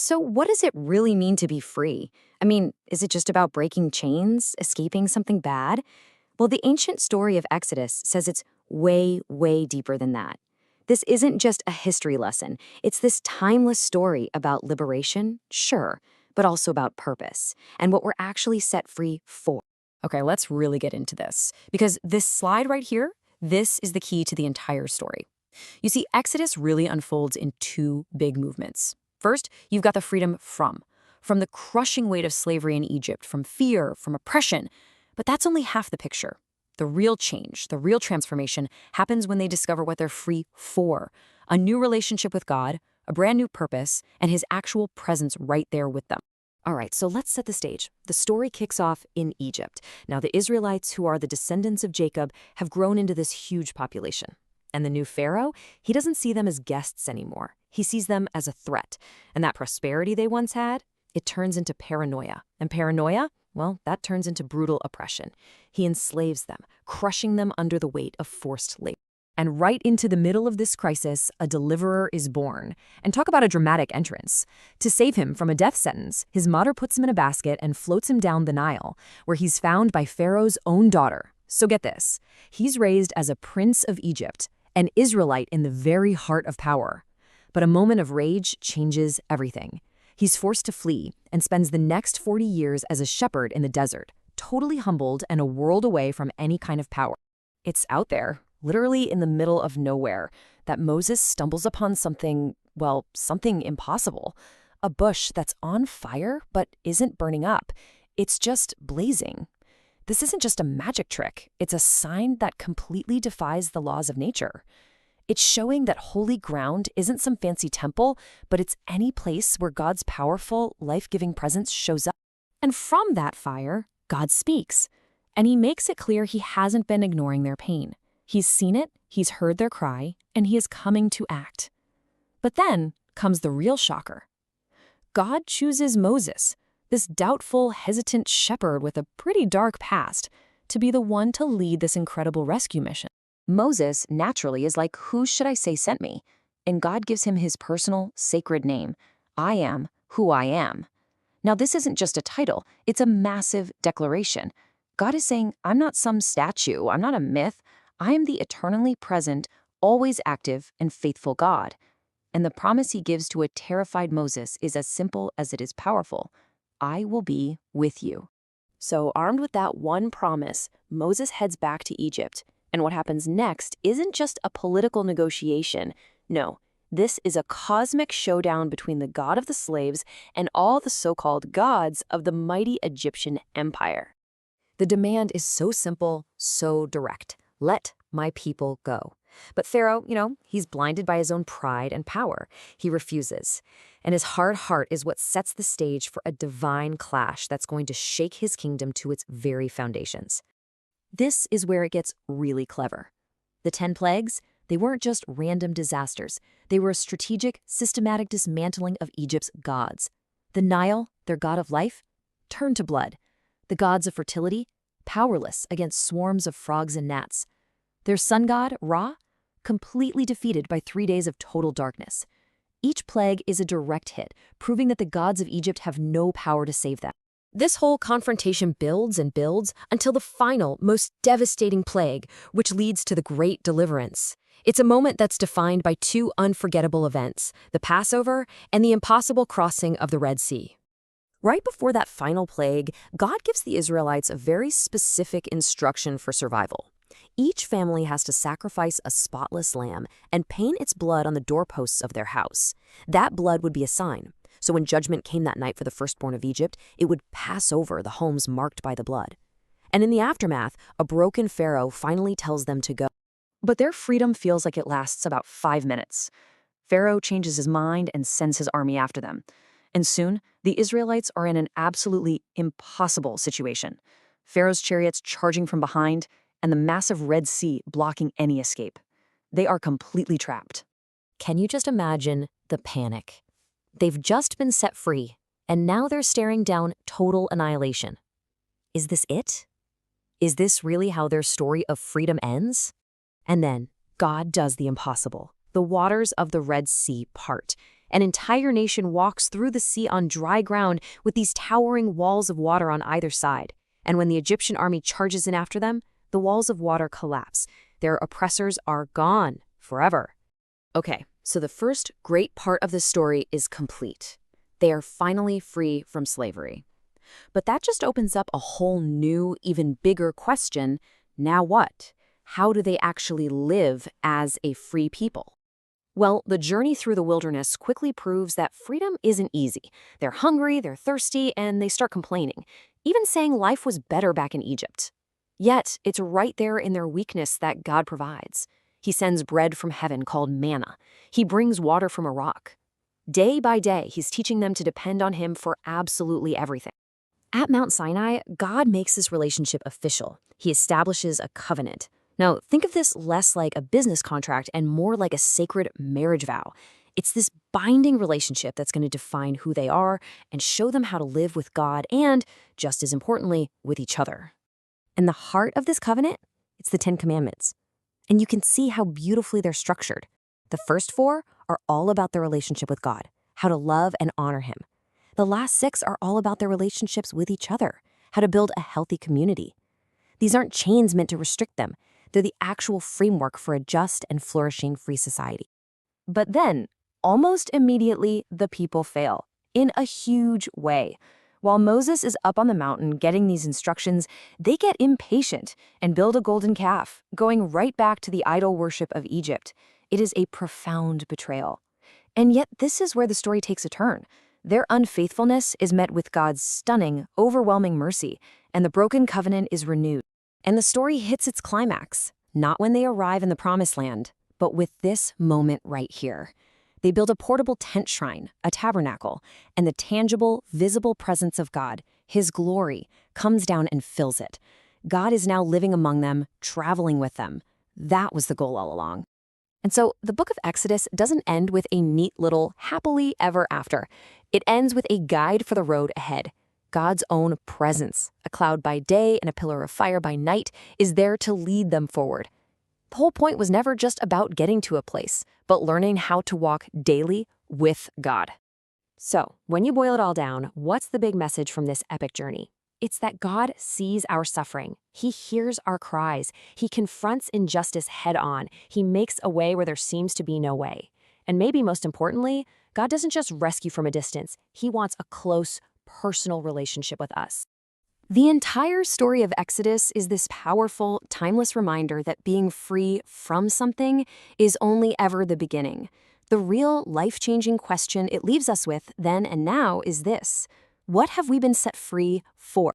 So, what does it really mean to be free? I mean, is it just about breaking chains, escaping something bad? Well, the ancient story of Exodus says it's way, way deeper than that. This isn't just a history lesson, it's this timeless story about liberation, sure, but also about purpose and what we're actually set free for. Okay, let's really get into this because this slide right here, this is the key to the entire story. You see, Exodus really unfolds in two big movements. First, you've got the freedom from the crushing weight of slavery in Egypt, from fear, from oppression. But that's only half the picture. The real change, the real transformation happens when they discover what they're free for: a new relationship with God, a brand new purpose, and his actual presence right there with them. All right, so let's set the stage. The story kicks off in Egypt. Now, the Israelites, who are the descendants of Jacob, have grown into this huge population. And the new Pharaoh, he doesn't see them as guests anymore. He sees them as a threat. And that prosperity they once had, it turns into paranoia. And paranoia, well, that turns into brutal oppression. He enslaves them, crushing them under the weight of forced labor. And right into the middle of this crisis, a deliverer is born. And talk about a dramatic entrance. To save him from a death sentence, his mother puts him in a basket and floats him down the Nile, where he's found by Pharaoh's own daughter. So get this, he's raised as a prince of Egypt, an Israelite in the very heart of power. But a moment of rage changes everything. He's forced to flee and spends the next 40 years as a shepherd in the desert, totally humbled and a world away from any kind of power. It's out there, literally in the middle of nowhere, that Moses stumbles upon something, well, something impossible. A bush that's on fire but isn't burning up. It's just blazing. This isn't just a magic trick. It's a sign that completely defies the laws of nature. It's showing that holy ground isn't some fancy temple, but it's any place where God's powerful, life-giving presence shows up. And from that fire, God speaks. And he makes it clear he hasn't been ignoring their pain. He's seen it, he's heard their cry, and he is coming to act. But then comes the real shocker. God chooses Moses, this doubtful, hesitant shepherd with a pretty dark past, to be the one to lead this incredible rescue mission. Moses, naturally, is like, who should I say sent me? And God gives him his personal, sacred name. I am who I am. Now, this isn't just a title. It's a massive declaration. God is saying, I'm not some statue. I'm not a myth. I am the eternally present, always active, and faithful God. And the promise he gives to a terrified Moses is as simple as it is powerful. I will be with you. So, armed with that one promise, Moses heads back to Egypt. And what happens next isn't just a political negotiation. No, this is a cosmic showdown between the god of the slaves and all the so-called gods of the mighty Egyptian empire. The demand is so simple, so direct. Let my people go. But Pharaoh, he's blinded by his own pride and power. He refuses. And his hard heart is what sets the stage for a divine clash that's going to shake his kingdom to its very foundations. This is where it gets really clever. The 10 plagues, they weren't just random disasters. They were a strategic, systematic dismantling of Egypt's gods. The Nile, their god of life, turned to blood. The gods of fertility, powerless against swarms of frogs and gnats. Their sun god, Ra, completely defeated by 3 days of total darkness. Each plague is a direct hit, proving that the gods of Egypt have no power to save them. This whole confrontation builds and builds until the final, most devastating plague, which leads to the Great Deliverance. It's a moment that's defined by 2 unforgettable events, the Passover and the impossible crossing of the Red Sea. Right before that final plague, God gives the Israelites a very specific instruction for survival. Each family has to sacrifice a spotless lamb and paint its blood on the doorposts of their house. That blood would be a sign. So when judgment came that night for the firstborn of Egypt, it would pass over the homes marked by the blood. And in the aftermath, a broken Pharaoh finally tells them to go. But their freedom feels like it lasts about 5 minutes. Pharaoh changes his mind and sends his army after them. And soon, the Israelites are in an absolutely impossible situation. Pharaoh's chariots charging from behind, and the massive Red Sea blocking any escape. They are completely trapped. Can you just imagine the panic? They've just been set free, and now they're staring down total annihilation. Is this it? Is this really how their story of freedom ends? And then, God does the impossible. The waters of the Red Sea part, An entire nation walks through the sea on dry ground with these towering walls of water on either side. And when the Egyptian army charges in after them, the walls of water collapse. Their oppressors are gone forever. Okay, so the first great part of the story is complete. They are finally free from slavery. But that just opens up a whole new, even bigger question. Now what? How do they actually live as a free people? Well, the journey through the wilderness quickly proves that freedom isn't easy. They're hungry, they're thirsty, and they start complaining, even saying life was better back in Egypt. Yet, it's right there in their weakness that God provides. He sends bread from heaven called manna. He brings water from a rock. Day by day, he's teaching them to depend on him for absolutely everything. At Mount Sinai, God makes this relationship official. He establishes a covenant. Now, think of this less like a business contract and more like a sacred marriage vow. It's this binding relationship that's going to define who they are and show them how to live with God and, just as importantly, with each other. And the heart of this covenant, it's the 10 Commandments. And you can see how beautifully they're structured. The first 4 are all about their relationship with God, how to love and honor him. The last 6 are all about their relationships with each other, how to build a healthy community. These aren't chains meant to restrict them. They're the actual framework for a just and flourishing free society. But then, almost immediately, the people fail, in a huge way. While Moses is up on the mountain getting these instructions, they get impatient and build a golden calf, going right back to the idol worship of Egypt. It is a profound betrayal. And yet this is where the story takes a turn. Their unfaithfulness is met with God's stunning, overwhelming mercy, and the broken covenant is renewed. And the story hits its climax, not when they arrive in the Promised Land, but with this moment right here. They build a portable tent shrine, a tabernacle, and the tangible, visible presence of God, his glory, comes down and fills it. God is now living among them, traveling with them. That was the goal all along. And so the book of Exodus doesn't end with a neat little happily ever after. It ends with a guide for the road ahead. God's own presence, a cloud by day and a pillar of fire by night, is there to lead them forward. The whole point was never just about getting to a place, but learning how to walk daily with God. So, when you boil it all down, what's the big message from this epic journey? It's that God sees our suffering. He hears our cries. He confronts injustice head on. He makes a way where there seems to be no way. And maybe most importantly, God doesn't just rescue from a distance. He wants a close, personal relationship with us. The entire story of Exodus is this powerful, timeless reminder that being free from something is only ever the beginning. The real, life-changing question it leaves us with then and now is this: what have we been set free for?